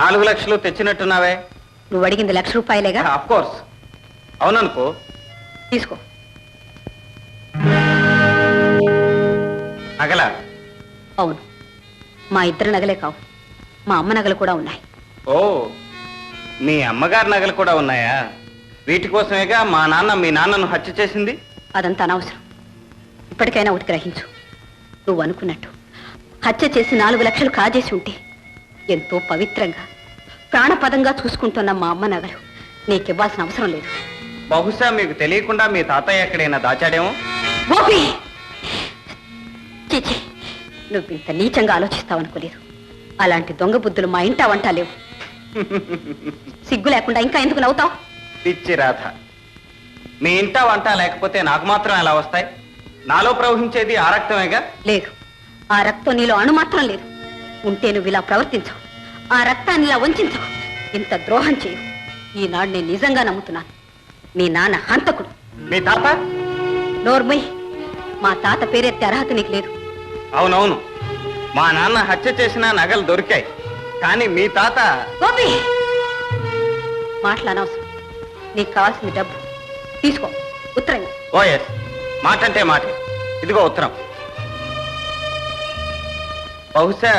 4 లక్షలు తెచ్చినట్టున్నావే. నువ్వు అడిగింది ₹1,00,000 ఆఫ్ కోర్స్. అవుననుకో. తీసుకో. నగల? అవును, మా ఇద్దరు నగలే కావు, మా అమ్మ నగలు కూడా ఉన్నాయి. ఓ, మీ అమ్మగారి నగలు కూడా ఉన్నాయా? వీటి కోసమేగా మా నాన్న మీ నాన్నను హత్య చేసింది. అదంతా అనవసరం. ఇప్పటికైనా ఒకటి గ్రహించు. నువ్వు అనుకున్నట్టు హత్య చేసి 4 లక్షలు కాజేసి ఉంటే ఎంతో పవిత్రంగా ప్రాణపదంగా చూసుకుంటున్న మా అమ్మ నగలు నీకివ్వాల్సిన అవసరం లేదు. బహుశా మీకు తెలియకుండా మీ తాతయ్య ఎక్కడైనా దాచాడేమో. గోపి, చీచి, నువ్వు ఇంత నీచంగా ఆలోచిస్తావనుకోలేదు. అలాంటి దొంగ బుద్ధులు మా ఇంట వంట లేవు. సిగ్గు లేకుండా ఇంకా ఎందుకు నవ్వుతావు? పిచ్చి రాధ, మీ ఇంట వంట లేకపోతే నాకు మాత్రం ఎలా వస్తాయి? నాలో ప్రవహించేది ఆ రక్తమేగా. లేదు, ఆ రక్తం నీలో అణు మాత్రం లేదు. ఉంటే నువ్వు ఇలా ప్రవర్తించవు, ఆ రక్తాన్ని ఇలా వంచవు, ఇంత ద్రోహం చేయవు. ఈనాడు నేను నిజంగా నమ్ముతున్నాను, మీ నాన్న హంతకుడు. మీ తాత? నోర్మయ్, మా తాత పేరెత్తే అర్హత నీకు లేదు. అవునవును, మా నాన్న హత్య చేసిన నగలు దొరికాయి, కానీ మీ తాత... గోపి, మాటలు అనవసరం. నీకు కావాల్సింది డబ్బు. తీసుకో, ఉత్తరం. ఓ ఎస్, మాట అంటే మాట. ఇదిగో ఉత్తరం. బహుశా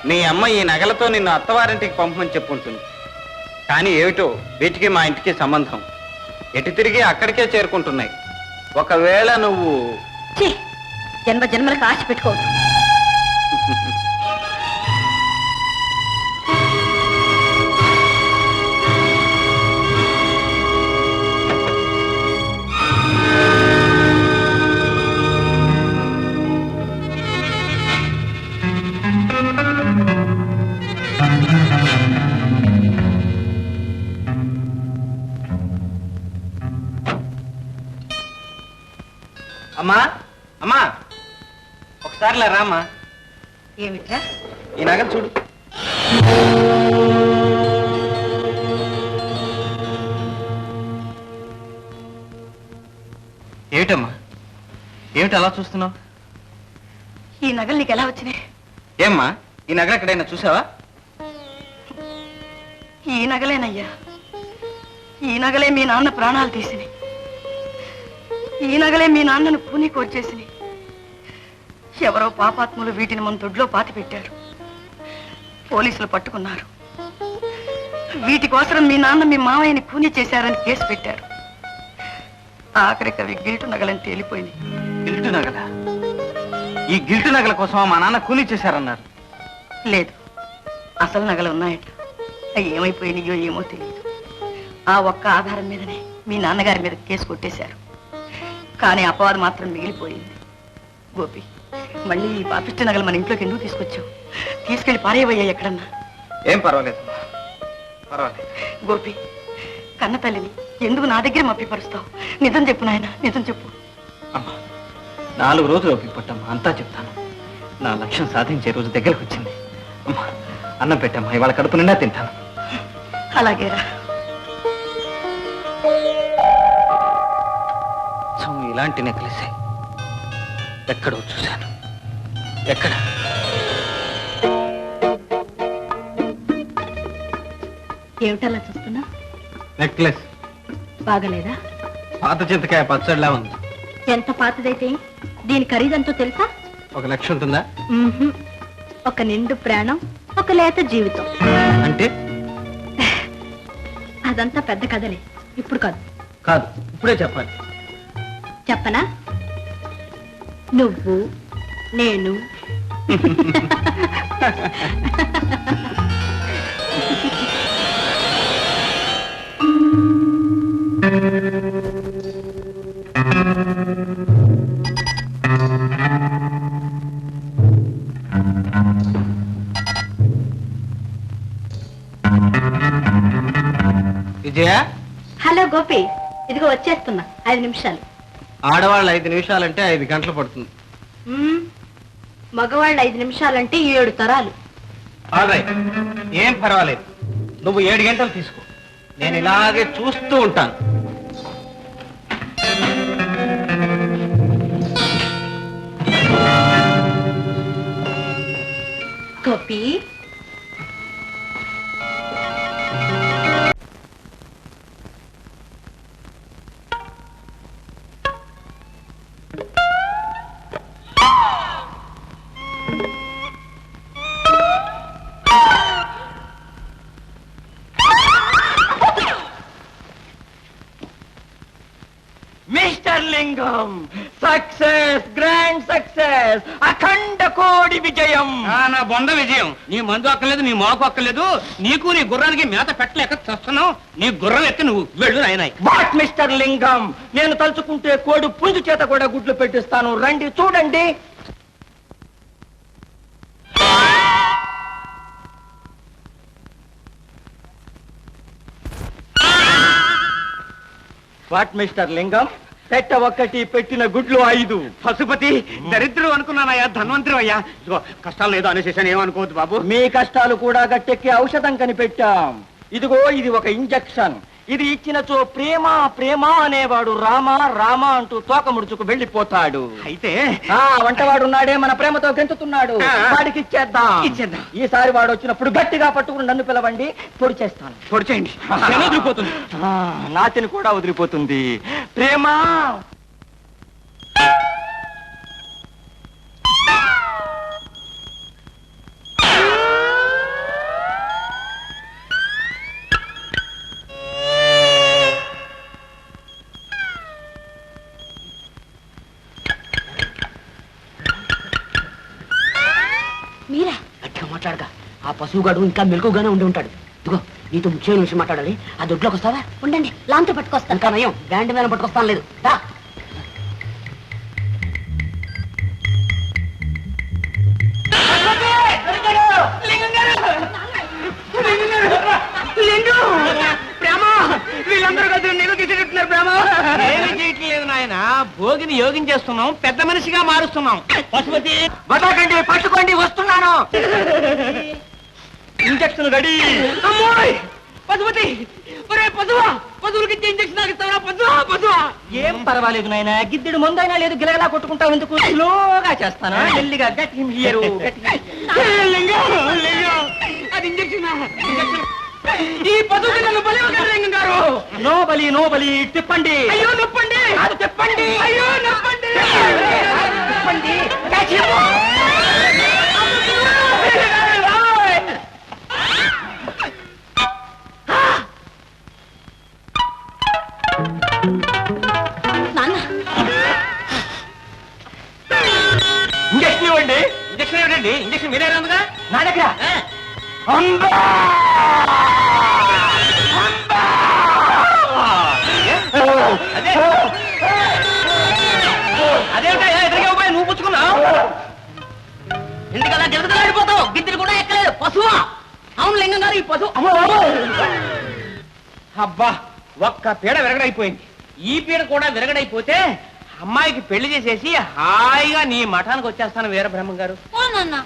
నీ అమ్మ ఈ నగలతో నిన్ను అత్తవారింటికి పంపమని చెప్పుంటుంది. కానీ ఏమిటో వీటికి మా ఇంటికి సంబంధం. ఎటు తిరిగి అక్కడికే చేరుకుంటున్నాయి. ఒకవేళ నువ్వు... జన్మ జన్మలకు ఆశ పెట్టుకోవద్దు. అమ్మా, అమ్మా, ఒకసారి రామ్మా. ఏమిట్రా? ఈ నగలు చూడు. ఏమిటమ్మా, ఏమిటి అలా చూస్తున్నావు? ఈ నగలు నీకు ఎలా వచ్చినాయి? ఏమ్మా, ఈ నగలు ఎక్కడైనా చూసావా? ఈ నగలేనయ్యా, ఈ నగలే మీ నాన్న ప్రాణాలు తీసినాయి. ఈ నగలే మీ నాన్నను పూని కోర్చేసినాయి. ఎవరో పాపాత్ములు వీటిని మన దొడ్లో పాతి పెట్టారు. పోలీసులు పట్టుకున్నారు. వీటి కోసం మీ నాన్న మీ మావయ్యని కూని చేశారని కేసు పెట్టారు. ఆఖరికి అవి గిల్టు నగలని తేలిపోయింది. గిల్టు నగల? ఈ గిల్టు నగల కోసం మా నాన్న కూని చేశారన్నారు. లేదు, అసలు నగలు ఉన్నాయట. అవి ఏమైపోయినాయో ఏమో తెలియదు. ఆ ఒక్క ఆధారం మీదనే మీ నాన్నగారి మీద కేసు కొట్టేశారు. కానీ అపవాదం మాత్రం మిగిలిపోయింది. గోపి, మళ్ళీ ఈ పాపిష్టి నగలు మన ఇంట్లోకి ఎందుకు తీసుకొచ్చావు? తీసుకెళ్లి పారేవయ్యా ఎక్కడన్నా. ఏం పర్వాలేదు, పర్వాలేదు. గోపి, కన్న తల్లిని ఎందుకు నా దగ్గర మప్పిపరుస్తావు? నిజం చెప్పు నాయన, నిజం చెప్పు. అమ్మా, 4 రోజులు ఒప్పిపట్టమ్మా, అంతా చెప్తాను. నా లక్ష్యం సాధించే రోజు దగ్గరకు వచ్చింది. అమ్మా, అన్నం పెట్టమ్మా, ఇవాళ కడుపు నిండా తింటాను. అలాగేరా. ఇలాంటి నెక్లెసే ఎక్కడో చూశాను. ఎక్కడ? ఏమిటలా చూస్తున్నా? నెక్లెస్ బాగలేదా? పాత చింతకాయ పచ్చడిలా ఉంది. ఎంత పాతదైతే దీని ఖరీదంతో తెలుసా? 1 లక్ష ఉంటుందా? ఒక నిండు ప్రాణం, ఒక లేత జీవితం. అంటే అదంతా పెద్ద కథలే, ఇప్పుడు కాదు. కాదు, ఇప్పుడే చెప్పాలి. చెప్పనా? నువ్వు, నేను విజయ. హలో గోపి, ఇదిగో వచ్చేస్తున్నా. 5 నిమిషాలు. ఆడవాళ్ళు 5 నిమిషాలంటే 5 గంటలు పడుతుంది. మగవాళ్ళు 5 నిమిషాలంటే 7 తరాలు. ఏం పర్వాలేదు, నువ్వు 7 గంటలు తీసుకో. నేను ఇలాగే చూస్తూ ఉంటాను. గోపి, లింగం సక్సెస్, గ్రాండ్ సక్సెస్, అఖండ కోడి విజయం. నా బొంద విజయం. నీ మందు అక్కర్లేదు, నీ మోకు అక్కర్లేదు. నీకు నీ గుర్రానికి మేత పెట్టలేక చస్తున్నావు. నీ గుర్రం ఎత్తి నువ్వు వెళ్ళు నాయనాయ్. వాట్ మిస్టర్ లింగం, నేను తలుచుకుంటే కోడి పుంజు చేత కూడా గుడ్లు పెట్టిస్తాను. రండి చూడండి. వాట్ మిస్టర్ లింగం, పెట్ట ఒక్కటి, పెట్టిన గుడ్లు 5. పశుపతి దరిద్రం అనుకున్నానయ్యా, ధన్వంతరం అయ్యా. ఇదిగో కష్టాలు లేదో అనేసేసాను, ఏమనుకోవద్దు బాబు. మీ కష్టాలు కూడా గట్టెక్కి ఔషధం కనిపెట్టాం. ఇదిగో ఇది ఒక ఇంజెక్షన్. ఇది ఇచ్చినచో ప్రేమ ప్రేమ అనేవాడు రామ రామ అంటూ తోక ముడుచుకు వెళ్ళిపోతాడు. అయితే వంటవాడు ఉన్నాడే మన ప్రేమతో గెంతుతున్నాడు, వాడికి ఇచ్చేద్దాం. ఈసారి వాడు వచ్చినప్పుడు గట్టిగా పట్టుకుని నన్ను పిలవండి, పొడి చేస్తాను. పొడి చేయండి, వదిలిపోతుంది. నాతిని కూడా వదిలిపోతుంది. ప్రేమ మీరా గట్టిగా మాట్లాడగా, ఆ పశువుగాడు ఇంకా మెలకుగానే ఉండి ఉంటాడు. ఇదిగో నీతో ముఖ్యమైన విషయం మాట్లాడాలి. ఆ దొడ్లోకి వస్తావా? ఉండండి, లాంతో పట్టుకొస్తాను. ఇంకా నయం, బ్యాండ్ మీద పట్టుకొస్తాను. లేదు రా. వీళ్ళందరూ కలిసి నీళ్ళు తీసేటట్టున్నారు. ప్రేమ ఏమి చేయట్లేదు నాయన, భోగిని యోగించేస్తున్నాం, పెద్ద మనిషిగా మారుస్తున్నాం. పశుపతి వదకండి, పట్టుకోండి, వస్తున్నాను. Injection ready. అమ్మోయ్ పశుపతి, ఒరే పశువా, పశువులకి ఇంజక్షన్ ఆగిస్తావా? పశువా పశువా. ఏం పర్వాలేదు నాయన, గిద్దెడు ముందైనా లేదు, గిలగలా కొట్టుకుంటావు ఎందుకు? స్లోగా చేస్తాను, మెల్లిగా. Get him here. అది ఇంజక్షన్. ఈ పశువుకి నన్ను బలి లింగం గారు. నో బలి, నో బలి. తిప్పండి. అయ్యో నొప్పండి, అది తిప్పండి. అయ్యో నొప్పండి. తిప్పండి. Catch him. నాన్న, ఇంజక్షన్ ఇవ్వండి. ఇంజక్షన్ ఏమిటండి? ఇంజక్షన్ మీరే ఉందిగా నా దగ్గర. అదేమిటా ఎదురుగా పోయి నువ్వు పుచ్చుకున్నావు? ఎందుకలా గిలగలాడిపోతావు? గిద్దెలు కూడా ఎక్కలేదు. పశువా? అవును లింగం గారు, ఈ పశువు. అబ్బా, ఒక్క పీడ విరగడైపోయింది. ఈ పీడ కూడా విరగడైపోతే అమ్మాయికి పెళ్లి చేసేసి హాయిగా నీ మఠానికి వచ్చేస్తాను వీరబ్రహ్మం గారు.